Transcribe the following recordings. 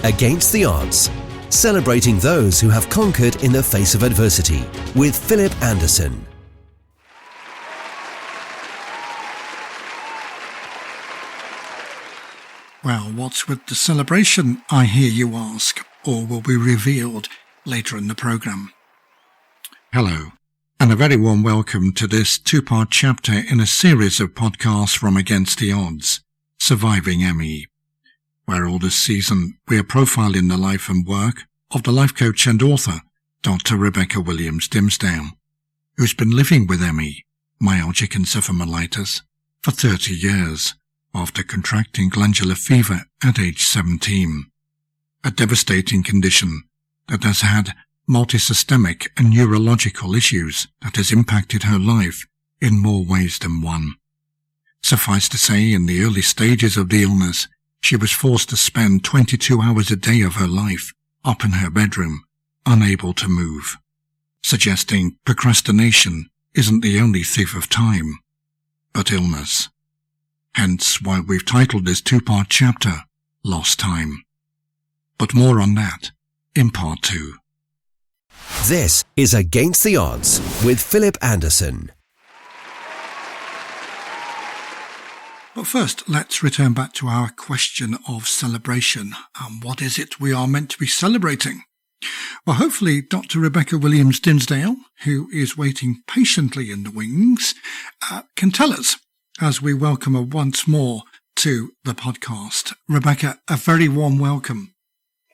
Against the Odds, celebrating those who have conquered in the face of adversity, with Philip Anderson. Well, what's with the celebration, I hear you ask, or will be revealed later in the programme? Hello, and a very warm welcome to this two-part chapter in a series of podcasts from Against the Odds, Surviving ME, where all this season we are profiling the life and work of the life coach and author, Dr. Rebecca Williams Dimsdale, who's been living with ME, myalgic encephalomyelitis, for 30 years, after contracting glandular fever at age 17, a devastating condition that has had multisystemic and neurological issues that has impacted her life in more ways than one. Suffice to say, in the early stages of the illness, she was forced to spend 22 hours a day of her life up in her bedroom, unable to move, suggesting procrastination isn't the only thief of time, but illness. Hence why we've titled this two-part chapter, Lost Time. But more on that in part 2. This is Against the Odds with Philip Anderson. But first, let's return back to our question of celebration. And what is it we are meant to be celebrating? Well, hopefully Dr. Rebecca Williams Dimsdale, who is waiting patiently in the wings, can tell us, as we welcome her once more to the podcast. Rebecca, a very warm welcome.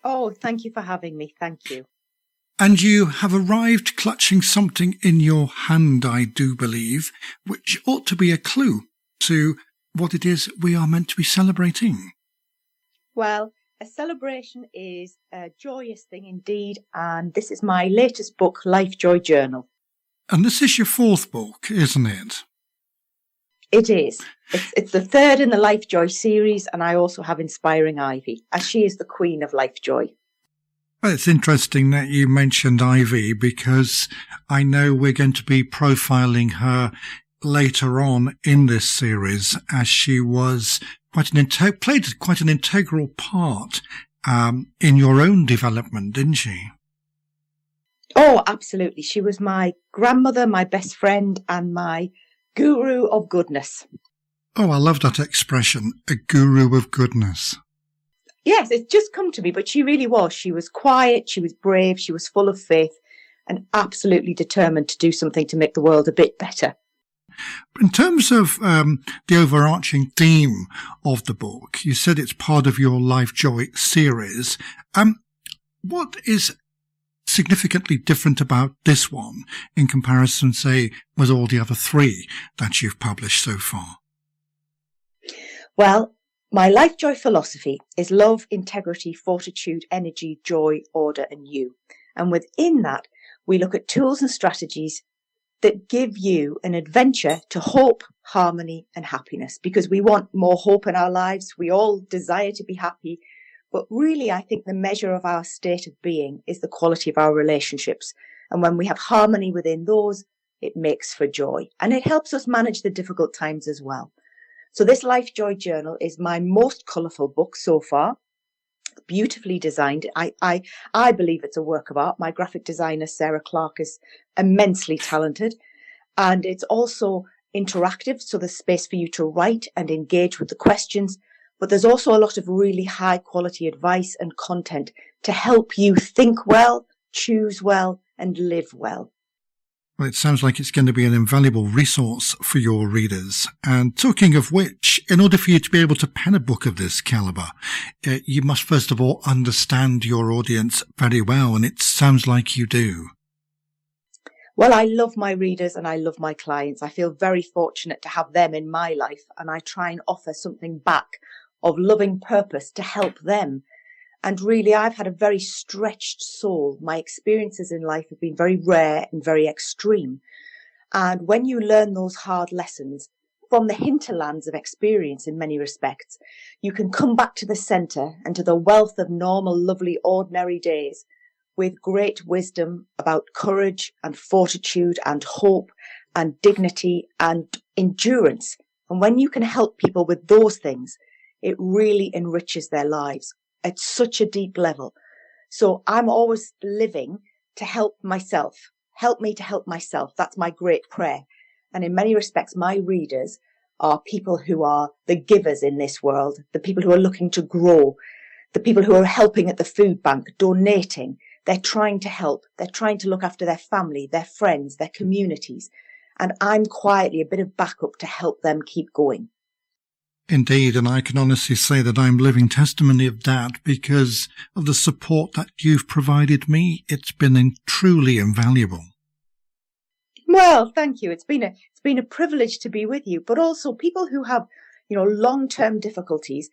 Oh, thank you for having me. Thank you. And you have arrived clutching something in your hand, I do believe, which ought to be a clue to what it is we are meant to be celebrating. Well, a celebration is a joyous thing indeed, and this is my latest book, Life Joy Journal. And this is your 4th book, isn't it? It is. It's the 3rd in the Life Joy series, and I also have Inspiring Ivy, as she is the queen of Life Joy. Well, it's interesting that you mentioned Ivy, because I know we're going to be profiling her later on in this series, as she was played quite an integral part in your own development, didn't she? Oh, absolutely. She was my grandmother, my best friend, and my guru of goodness. Oh, I love that expression, a guru of goodness. Yes, it's just come to me, but she really was. She was quiet, she was brave, she was full of faith, and absolutely determined to do something to make the world a bit better. In terms of the overarching theme of the book, you said it's part of your Life Joy series. What is significantly different about this one in comparison, say, with all the other 3 that you've published so far? Well, my Life Joy philosophy is love, integrity, fortitude, energy, joy, order, and you. And within that, we look at tools and strategies that give you an adventure to hope, harmony, and happiness, because we want more hope in our lives. We all desire to be happy. But really, I think the measure of our state of being is the quality of our relationships. And when we have harmony within those, it makes for joy. And it helps us manage the difficult times as well. So this Life Joy Journal is my most colourful book so far. Beautifully designed. I believe it's a work of art. My graphic designer, Sarah Clark, is immensely talented. And it's also interactive, so there's space for you to write and engage with the questions. But there's also a lot of really high quality advice and content to help you think well, choose well, and live well. Well, it sounds like it's going to be an invaluable resource for your readers. And talking of which, in order for you to be able to pen a book of this caliber, you must first of all understand your audience very well, and it sounds like you do. Well, I love my readers and I love my clients. I feel very fortunate to have them in my life, and I try and offer something back of loving purpose to help them. And really, I've had a very stretched soul. My experiences in life have been very rare and very extreme. And when you learn those hard lessons from the hinterlands of experience in many respects, you can come back to the centre and to the wealth of normal, lovely, ordinary days with great wisdom about courage and fortitude and hope and dignity and endurance. And when you can help people with those things, it really enriches their lives. at such a deep level. So I'm always living to help myself. Help me to help myself. That's my great prayer. And in many respects, my readers are people who are the givers in this world, the people who are looking to grow, the people who are helping at the food bank, donating. They're trying to help. They're trying to look after their family, their friends, their communities. And I'm quietly a bit of backup to help them keep going. Indeed, and I can honestly say that I'm living testimony of that because of the support that you've provided me. It's been truly invaluable. Well, thank you. It's been a privilege to be with you, but also people who have, long-term difficulties,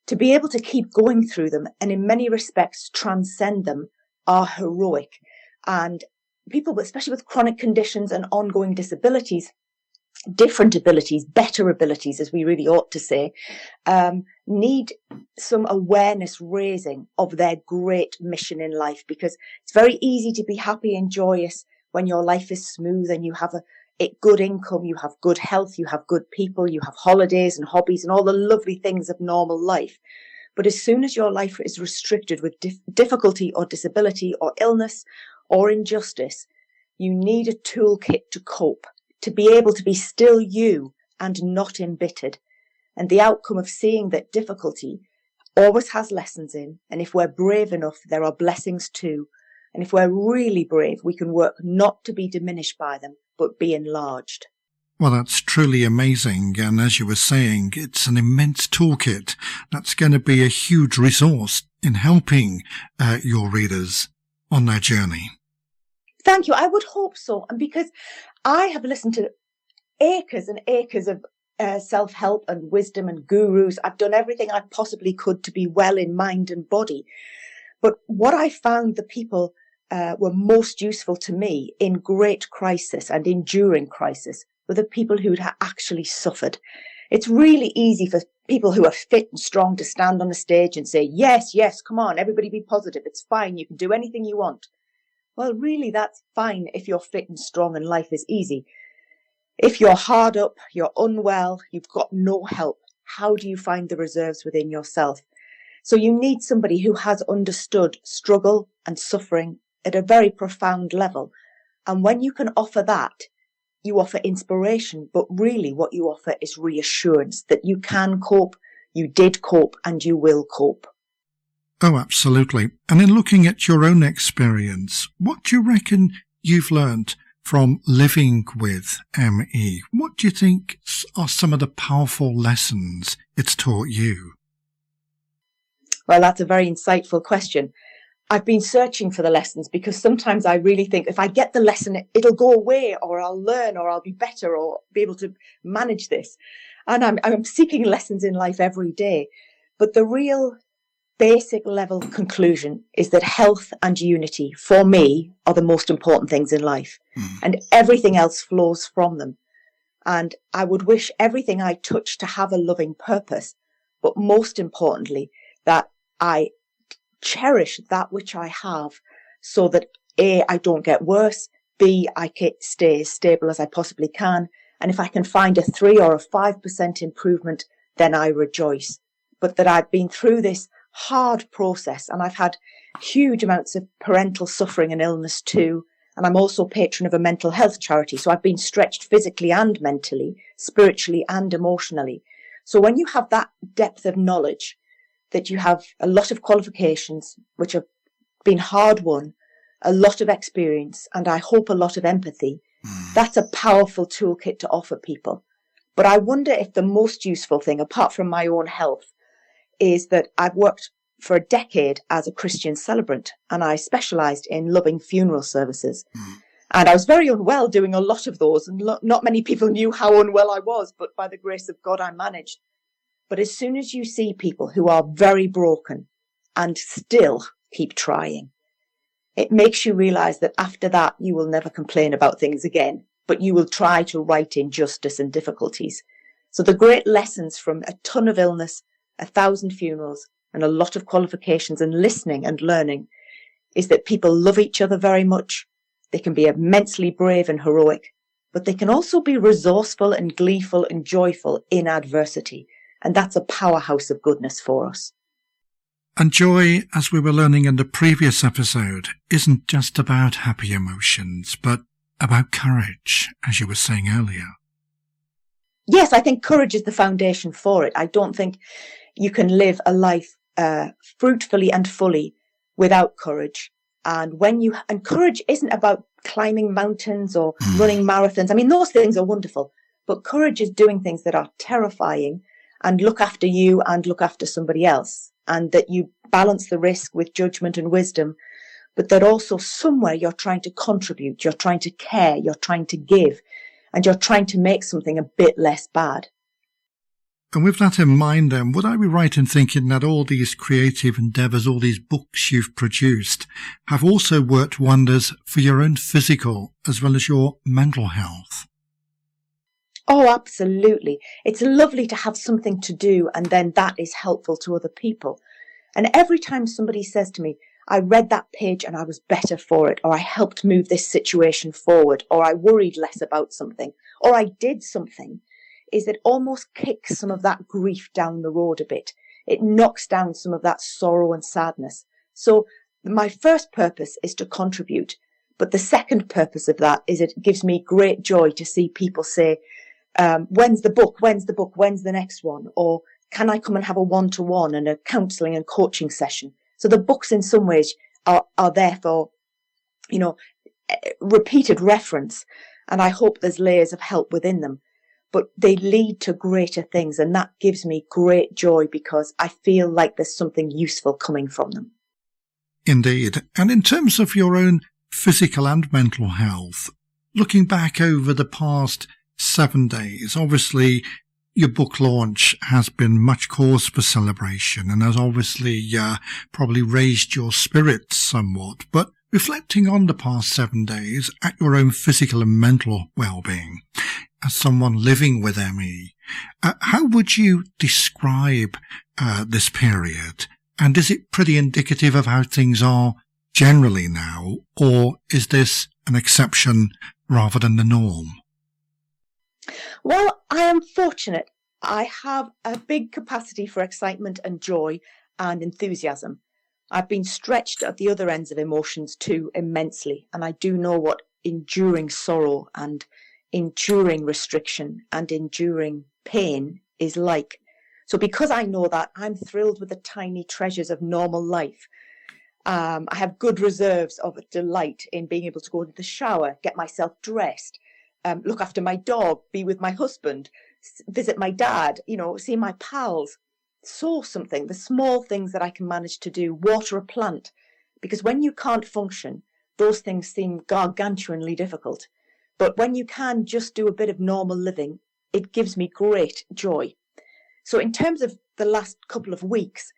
to be able to keep going through them and in many respects transcend them are heroic. And people, especially with chronic conditions and ongoing disabilities, different abilities, better abilities, as we really ought to say, need some awareness raising of their great mission in life, because it's very easy to be happy and joyous when your life is smooth and you have a good income, you have good health, you have good people, you have holidays and hobbies and all the lovely things of normal life. But as soon as your life is restricted with difficulty or disability or illness or injustice, you need a toolkit to cope, to be able to be still you and not embittered. And the outcome of seeing that difficulty always has lessons in, and if we're brave enough, there are blessings too. And if we're really brave, we can work not to be diminished by them, but be enlarged. Well, that's truly amazing. And as you were saying, it's an immense toolkit that's going to be a huge resource in helping your readers on their journey. Thank you. I would hope so. And because I have listened to acres and acres of self-help and wisdom and gurus, I've done everything I possibly could to be well in mind and body. But what I found the people were most useful to me in great crisis and enduring crisis were the people who'd actually suffered. It's really easy for people who are fit and strong to stand on the stage and say, yes, yes, come on, everybody be positive. It's fine. You can do anything you want. Well, really, that's fine if you're fit and strong and life is easy. If you're hard up, you're unwell, you've got no help, how do you find the reserves within yourself? So you need somebody who has understood struggle and suffering at a very profound level. And when you can offer that, you offer inspiration, but really what you offer is reassurance that you can cope, you did cope, and you will cope. Oh, absolutely. And in looking at your own experience, what do you reckon you've learned from living with ME? What do you think are some of the powerful lessons it's taught you? Well, that's a very insightful question. I've been searching for the lessons because sometimes I really think if I get the lesson, it'll go away, or I'll learn, or I'll be better, or be able to manage this. And I'm seeking lessons in life every day. But the real basic level conclusion is that health and unity, for me, are the most important things in life. And everything else flows from them. And I would wish everything I touch to have a loving purpose. But most importantly, that I cherish that which I have so that A, I don't get worse, B, I can stay as stable as I possibly can. And if I can find a 3 or a 5% improvement, then I rejoice. But that I've been through this hard process and I've had huge amounts of parental suffering and illness too. And I'm also patron of a mental health charity. So I've been stretched physically and mentally, spiritually and emotionally. So when you have that depth of knowledge, that you have a lot of qualifications, which have been hard won, a lot of experience, and I hope a lot of empathy, that's a powerful toolkit to offer people. But I wonder if the most useful thing, apart from my own health, is that I've worked for a decade as a Christian celebrant, and I specialised in loving funeral services. And I was very unwell doing a lot of those, and not many people knew how unwell I was, but by the grace of God, I managed. But as soon as you see people who are very broken and still keep trying, it makes you realise that after that, you will never complain about things again, but you will try to right injustice and difficulties. So the great lessons from a ton of illness, 1,000 funerals, and a lot of qualifications and listening and learning is that people love each other very much. They can be immensely brave and heroic, but they can also be resourceful and gleeful and joyful in adversity. And that's a powerhouse of goodness for us. And joy, as we were learning in the previous episode, isn't just about happy emotions, but about courage, as you were saying earlier. Yes, I think courage is the foundation for it. I don't think you can live a life fruitfully and fully without courage. And courage isn't about climbing mountains or running marathons. I mean, those things are wonderful, but courage is doing things that are terrifying and look after you and look after somebody else, and that you balance the risk with judgment and wisdom, but that also somewhere you're trying to contribute, you're trying to care, you're trying to give, and you're trying to make something a bit less bad. And with that in mind then, would I be right in thinking that all these creative endeavours, all these books you've produced, have also worked wonders for your own physical as well as your mental health? Oh, absolutely. It's lovely to have something to do and then that is helpful to other people. And every time somebody says to me, I read that page and I was better for it, or I helped move this situation forward, or I worried less about something, or I did something, is it almost kicks some of that grief down the road a bit. It knocks down some of that sorrow and sadness. So my first purpose is to contribute. But the second purpose of that is it gives me great joy to see people say, when's the book? When's the book? When's the next one? Or can I come and have a one-to-one and a counselling and coaching session? So the books in some ways are there for, repeated reference. And I hope there's layers of help within them. But they lead to greater things, and that gives me great joy because I feel like there's something useful coming from them. Indeed. And in terms of your own physical and mental health, looking back over the past 7 days, obviously your book launch has been much cause for celebration and has obviously probably raised your spirits somewhat. But reflecting on the past 7 days at your own physical and mental well-being, as someone living with ME, how would you describe this period? And is it pretty indicative of how things are generally now, or is this an exception rather than the norm? Well, I am fortunate. I have a big capacity for excitement and joy and enthusiasm. I've been stretched at the other ends of emotions too immensely, and I do know what enduring sorrow and enduring restriction and enduring pain is like. So because I know that, I'm thrilled with the tiny treasures of normal life. I have good reserves of delight in being able to go into the shower, get myself dressed, look after my dog, be with my husband, visit my dad, see my pals, sew something, the small things that I can manage to do, water a plant. Because when you can't function, those things seem gargantuanly difficult. But when you can just do a bit of normal living, it gives me great joy. So in terms of the last couple of weeks,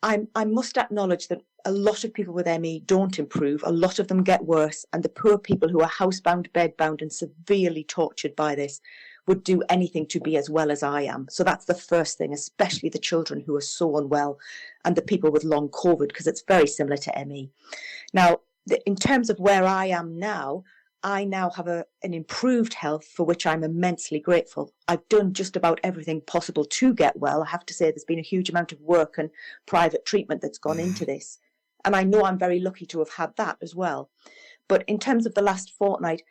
I must acknowledge that a lot of people with ME don't improve. A lot of them get worse. And the poor people who are housebound, bedbound and severely tortured by this would do anything to be as well as I am. So that's the first thing, especially the children who are so unwell and the people with long COVID, because it's very similar to ME. Now, in terms of where I am now, I now have an improved health for which I'm immensely grateful. I've done just about everything possible to get well. I have to say there's been a huge amount of work and private treatment that's gone into this. And I know I'm very lucky to have had that as well. But in terms of the last fortnight,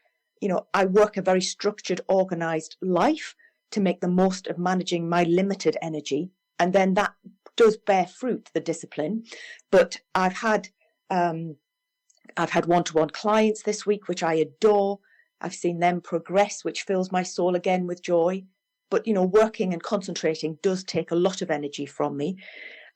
I work a very structured, organised life to make the most of managing my limited energy. And then that does bear fruit, the discipline. But I've had one-to-one clients this week, which I adore. I've seen them progress, which fills my soul again with joy. But, working and concentrating does take a lot of energy from me.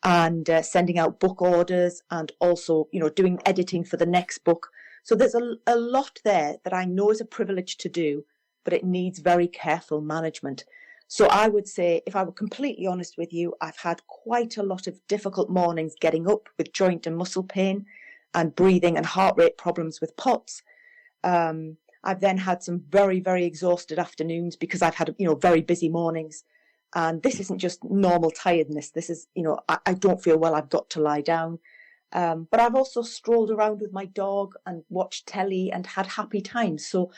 And sending out book orders and also, doing editing for the next book. So there's a lot there that I know is a privilege to do, but it needs very careful management. So I would say, if I were completely honest with you, I've had quite a lot of difficult mornings getting up with joint and muscle pain and breathing and heart rate problems with POTS. I've then had some very, very exhausted afternoons because I've had, very busy mornings. And this isn't just normal tiredness. This is, I don't feel well, I've got to lie down. But I've also strolled around with my dog and watched telly and had happy times. So,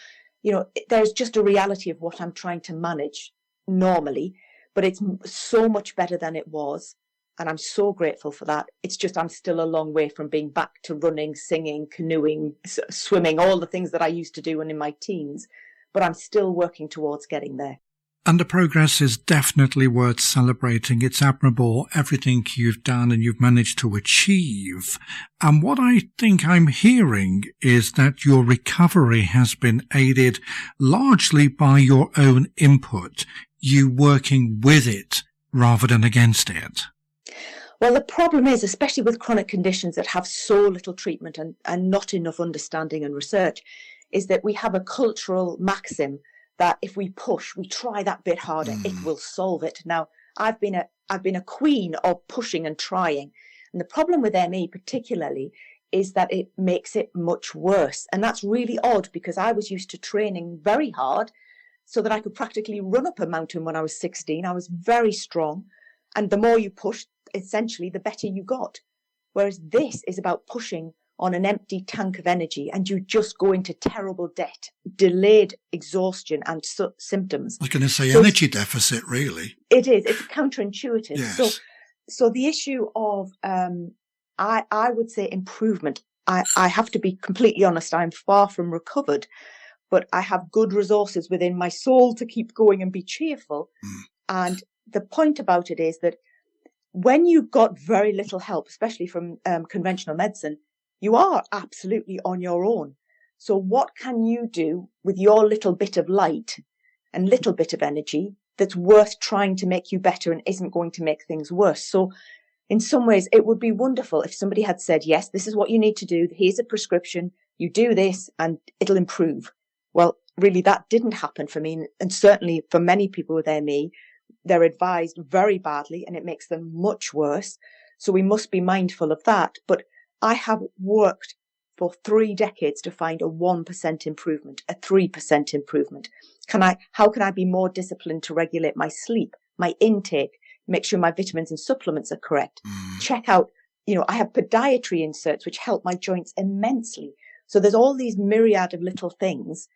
there's just a reality of what I'm trying to manage normally, but it's so much better than it was. And I'm so grateful for that. It's just I'm still a long way from being back to running, singing, canoeing, swimming, all the things that I used to do when in my teens. But I'm still working towards getting there. And the progress is definitely worth celebrating. It's admirable, everything you've done and you've managed to achieve. And what I think I'm hearing is that your recovery has been aided largely by your own input, you working with it rather than against it. Well, the problem is, especially with chronic conditions that have so little treatment and not enough understanding and research, is that we have a cultural maxim that if we push, we try that bit harder, it will solve it. Now, I've been a queen of pushing and trying. And the problem with ME particularly is that it makes it much worse. And that's really odd because I was used to training very hard so that I could practically run up a mountain when I was 16. I was very strong. And the more you pushed, essentially, the better you got. Whereas this is about pushing on an empty tank of energy, and you just go into terrible debt, delayed exhaustion and symptoms. I was going to say energy deficit, really. It is. It's counterintuitive. Yes. So the issue of, I would say improvement. I have to be completely honest. I'm far from recovered, but I have good resources within my soul to keep going and be cheerful. And the point about it is that when you've got very little help, especially from conventional medicine, you are absolutely on your own. So what can you do with your little bit of light and little bit of energy that's worth trying to make you better and isn't going to make things worse? So in some ways, it would be wonderful if somebody had said, yes, this is what you need to do. Here's a prescription. You do this and it'll improve. Well, really, that didn't happen for me. And certainly for many people with ME, they're advised very badly and it makes them much worse. So we must be mindful of that. But I have worked for 3 decades to find a 1% improvement, a 3% improvement. How can I be more disciplined to regulate my sleep, my intake, make sure my vitamins and supplements are correct? Check out, I have podiatry inserts, which help my joints immensely. So there's all these myriad of little things,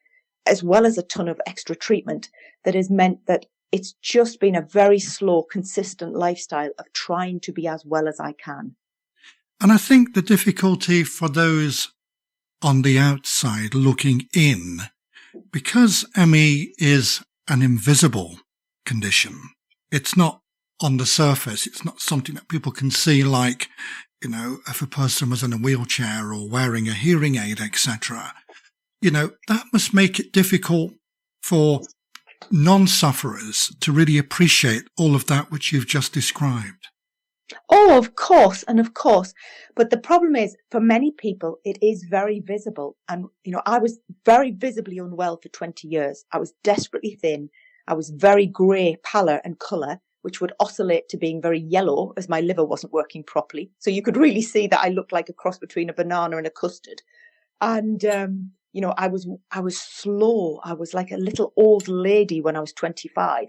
as well as a ton of extra treatment that has meant that it's just been a very slow, consistent lifestyle of trying to be as well as I can. And I think the difficulty for those on the outside looking in, because ME is an invisible condition, it's not on the surface, it's not something that people can see like, if a person was in a wheelchair or wearing a hearing aid, etc. That must make it difficult for non-sufferers to really appreciate all of that which you've just described. Oh, of course. But the problem is, for many people, it is very visible. And, I was very visibly unwell for 20 years. I was desperately thin. I was very grey, pallor and colour, which would oscillate to being very yellow as my liver wasn't working properly. So you could really see that I looked like a cross between a banana and a custard. And, I was slow. I was like a little old lady when I was 25.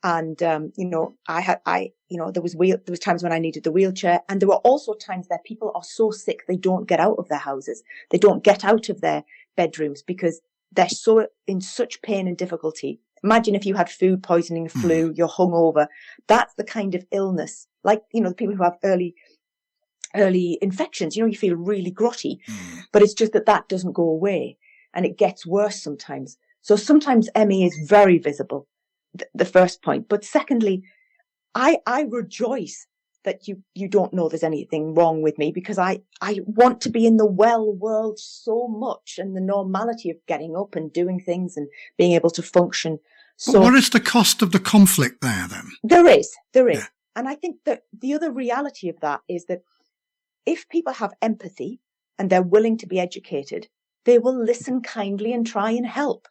And, there was times when I needed the wheelchair, and there were also times that people are so sick, they don't get out of their houses. They don't get out of their bedrooms because they're so in such pain and difficulty. Imagine if you had food poisoning, flu, you're hungover. That's the kind of illness, like, the people who have early infections, you feel really grotty, but it's just that doesn't go away and it gets worse sometimes. So sometimes ME is very visible. The first point. But secondly, I rejoice that you don't know there's anything wrong with me, because I want to be in the well world so much, and the normality of getting up and doing things and being able to function. So but what is the cost of the conflict there then? There is. Yeah. And I think that the other reality of that is that if people have empathy and they're willing to be educated, they will listen kindly and try and help.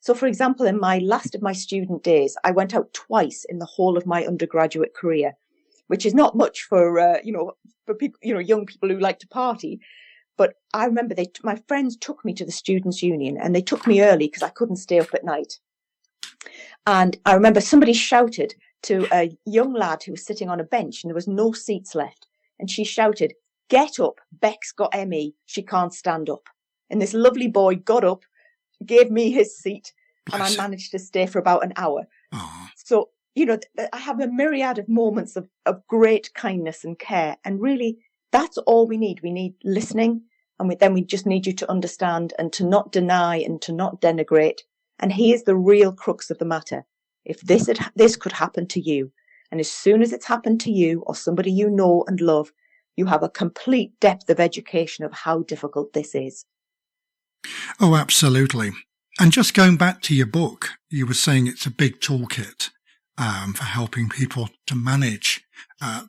So, for example, in my last of my student days, I went out twice in the whole of my undergraduate career, which is not much for people, young people who like to party. But I remember my friends took me to the Students' Union, and they took me early because I couldn't stay up at night. And I remember somebody shouted to a young lad who was sitting on a bench, and there was no seats left. And she shouted, "Get up, Beck's got ME, she can't stand up." And this lovely boy got up, gave me his seat, and I managed to stay for about an hour. Oh. So I have a myriad of moments of great kindness and care. And really, that's all we need. We need listening. And then we just need you to understand and to not deny and to not denigrate. And here's the real crux of the matter. If this could happen to you, and as soon as it's happened to you or somebody you know and love, you have a complete depth of education of how difficult this is. Oh, absolutely. And just going back to your book, you were saying it's a big toolkit for helping people to manage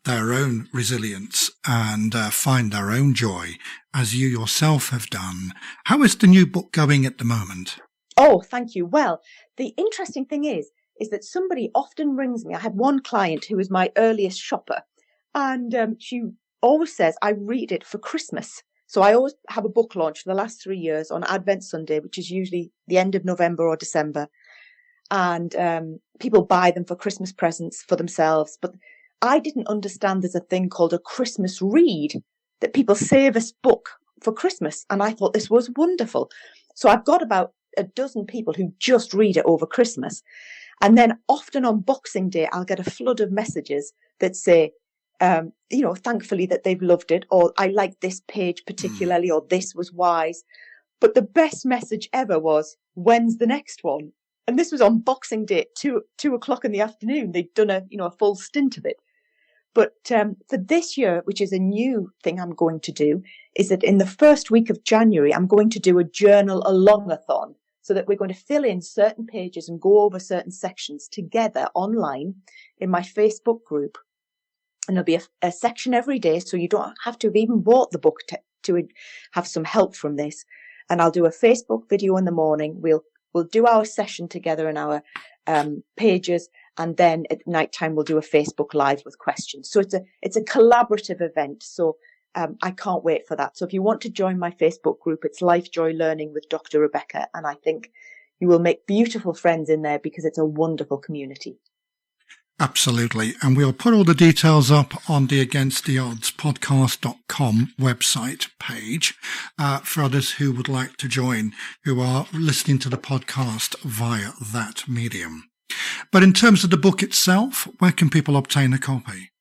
their own resilience and find their own joy, as you yourself have done. How is the new book going at the moment? Oh, thank you. Well, the interesting thing is that somebody often rings me. I had one client who was my earliest shopper, and she always says, I read it for Christmas. So I always have a book launch for the last 3 years on Advent Sunday, which is usually the end of November or December. And people buy them for Christmas presents for themselves. But I didn't understand there's a thing called a Christmas read, that people save a book for Christmas. And I thought this was wonderful. So I've got about a dozen people who just read it over Christmas. And then often on Boxing Day, I'll get a flood of messages that say, thankfully that they've loved it, or I like this page particularly, or this was wise. But the best message ever was, when's the next one? And this was on Boxing Day at 2 o'clock in the afternoon. They'd done a full stint of it. But for this year, which is a new thing I'm going to do, is that in the first week of January, I'm going to do a journal along-a-thon, so that we're going to fill in certain pages and go over certain sections together online in my Facebook group. And there'll be a section every day, so you don't have to have even bought the book to have some help from this. And I'll do a Facebook video in the morning. We'll do our session together in our pages, and then at night time we'll do a Facebook Live with questions. So it's a collaborative event. So I can't wait for that. So if you want to join my Facebook group, it's Life Joy Learning with Dr. Rebecca, and I think you will make beautiful friends in there because it's a wonderful community. Absolutely. And we'll put all the details up on the againsttheoddspodcast.com website page for others who would like to join, who are listening to the podcast via that medium. But in terms of the book itself, where can people obtain a copy?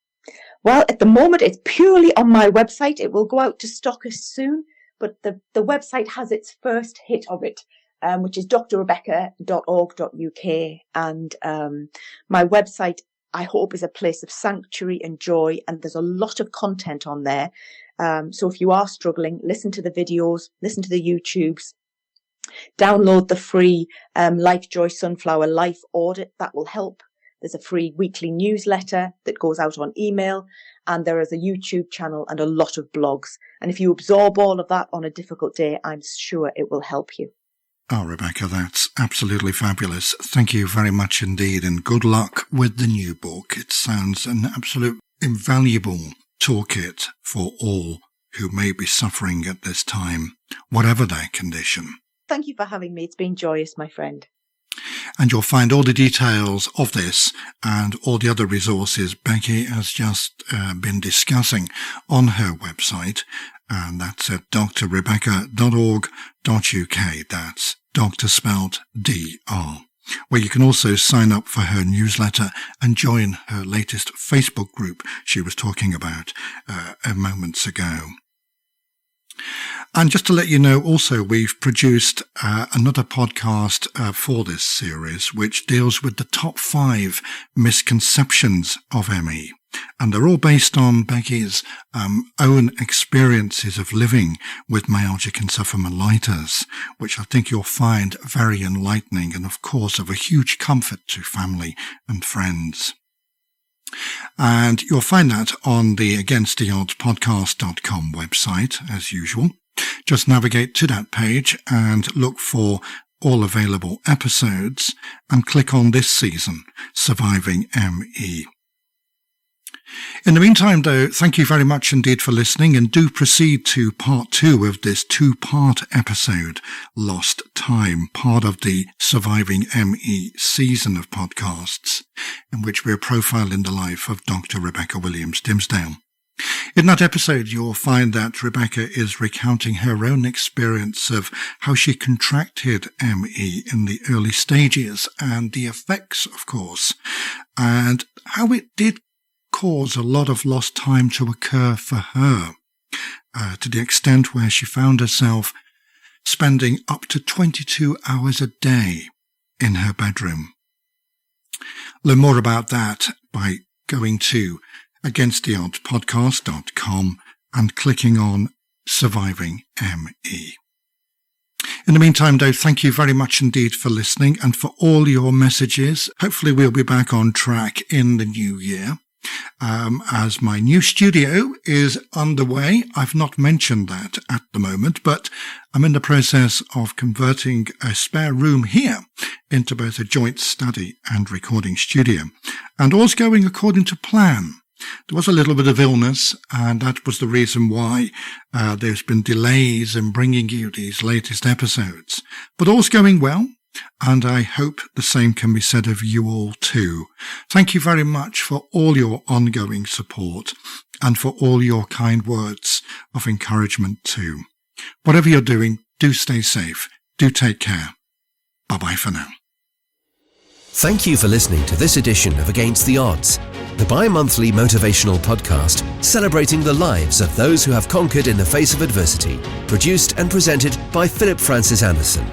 Well, at the moment, it's purely on my website. It will go out to stockists soon, but the website has its first hit of it, which is drrebecca.org.uk. And my website, I hope, is a place of sanctuary and joy, and there's a lot of content on there. So if you are struggling, listen to the videos, listen to the YouTubes, download the free Life Joy Sunflower Life Audit. That will help. There's a free weekly newsletter that goes out on email, and there is a YouTube channel and a lot of blogs. And if you absorb all of that on a difficult day, I'm sure it will help you. Oh, Rebecca, that's absolutely fabulous. Thank you very much indeed, and good luck with the new book. It sounds an absolute invaluable toolkit for all who may be suffering at this time, whatever their condition. Thank you for having me. It's been joyous, my friend. And you'll find all the details of this and all the other resources Becky has just been discussing on her website. And that's at drrebecca.org.uk. That's doctor spelled DR, where you can also sign up for her newsletter and join her latest Facebook group she was talking about moments ago. And just to let you know, also, we've produced another podcast for this series, which deals with the top 5 misconceptions of ME. And they're all based on Becky's own experiences of living with myalgic encephalomyelitis, which I think you'll find very enlightening and, of course, of a huge comfort to family and friends. And you'll find that on the againsttheoddspodcast.com website, as usual. Just navigate to that page and look for all available episodes and click on this season, Surviving ME. In the meantime, though, thank you very much indeed for listening, and do proceed to part 2 of this 2-part episode, Lost Time, part of the Surviving ME season of podcasts, in which we're profiling the life of Dr. Rebecca Williams Dimsdale. In that episode, you'll find that Rebecca is recounting her own experience of how she contracted ME in the early stages and the effects, of course, and how it did cause a lot of lost time to occur for her, to the extent where she found herself spending up to 22 hours a day in her bedroom. Learn more about that by going to againsttheoddspodcast.com and clicking on Surviving ME. In the meantime, though, thank you very much indeed for listening and for all your messages. Hopefully we'll be back on track in the new year. As my new studio is underway. I've not mentioned that at the moment, but I'm in the process of converting a spare room here into both a joint study and recording studio. And all's going according to plan. There was a little bit of illness, and that was the reason why there's been delays in bringing you these latest episodes. But all's going well, and I hope the same can be said of you all too. Thank you very much for all your ongoing support and for all your kind words of encouragement too. Whatever you're doing, do stay safe. Do take care. Bye-bye for now. Thank you for listening to this edition of Against the Odds, the bi-monthly motivational podcast celebrating the lives of those who have conquered in the face of adversity, produced and presented by Philip Francis Anderson.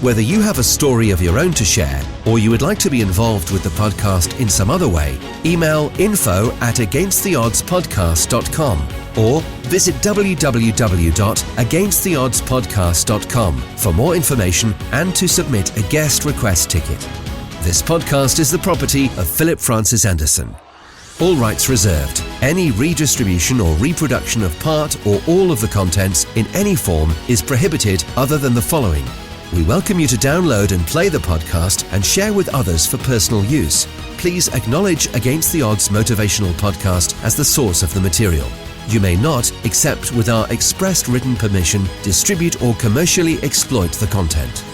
Whether you have a story of your own to share or you would like to be involved with the podcast in some other way, email info@againsttheoddspodcast.com or visit www.againsttheoddspodcast.com for more information and to submit a guest request ticket. This podcast is the property of Philip Francis Anderson. All rights reserved. Any redistribution or reproduction of part or all of the contents in any form is prohibited other than the following. We welcome you to download and play the podcast and share with others for personal use. Please acknowledge Against the Odds Motivational Podcast as the source of the material. You may not, except with our expressed written permission, distribute or commercially exploit the content.